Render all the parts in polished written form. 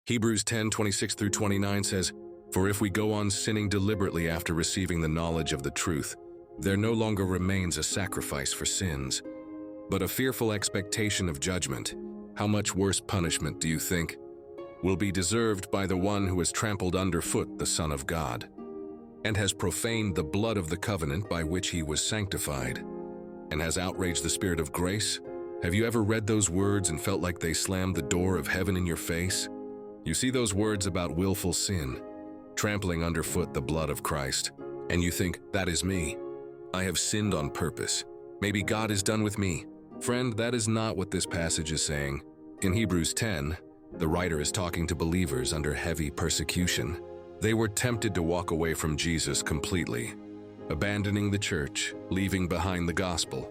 Hebrews 10:26-29 says, "For if we go on sinning deliberately after receiving the knowledge of the truth, there no longer remains a sacrifice for sins, but a fearful expectation of judgment. How much worse punishment, do you think, will be deserved by the one who has trampled underfoot the Son of God, and has profaned the blood of the covenant by which he was sanctified, and has outraged the Spirit of grace?" Have you ever read those words and felt like they slammed the door of heaven in your face? You see those words about willful sin, trampling underfoot the blood of Christ, and you think, that is me. I have sinned on purpose. Maybe God is done with me. Friend, that is not what this passage is saying. In Hebrews 10, the writer is talking to believers under heavy persecution. They were tempted to walk away from Jesus completely, abandoning the church, leaving behind the gospel,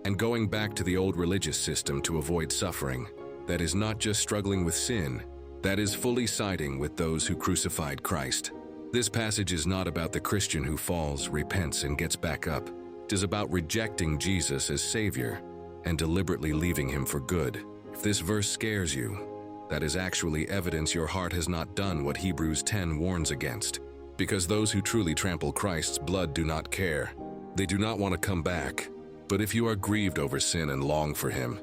and going back to the old religious system to avoid suffering. That is not just struggling with sin, that is fully siding with those who crucified Christ. This passage is not about the Christian who falls, repents, and gets back up. It is about rejecting Jesus as Savior and deliberately leaving him for good. If this verse scares you, that is actually evidence your heart has not done what Hebrews 10 warns against. Because those who truly trample Christ's blood do not care. They do not want to come back. But if you are grieved over sin and long for him,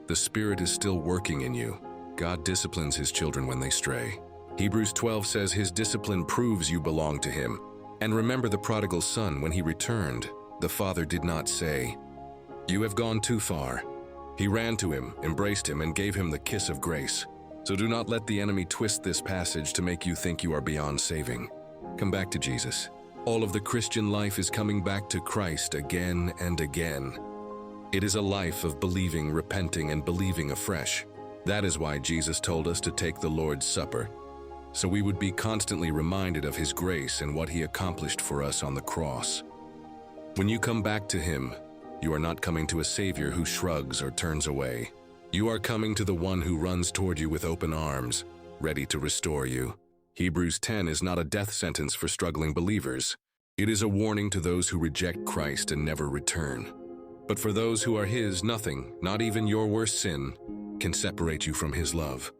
the Spirit is still working in you. God disciplines his children when they stray. Hebrews 12 says his discipline proves you belong to him. And remember the prodigal son, when he returned, the father did not say, "You have gone too far." He ran to him, embraced him, and gave him the kiss of grace. So do not let the enemy twist this passage to make you think you are beyond saving. Come back to Jesus. All of the Christian life is coming back to Christ again and again. It is a life of believing, repenting, and believing afresh. That is why Jesus told us to take the Lord's Supper, so we would be constantly reminded of his grace and what he accomplished for us on the cross. When you come back to him, you are not coming to a Savior who shrugs or turns away. You are coming to the one who runs toward you with open arms, ready to restore you. Hebrews 10 is not a death sentence for struggling believers. It is a warning to those who reject Christ and never return. But for those who are his, nothing, not even your worst sin, can separate you from his love.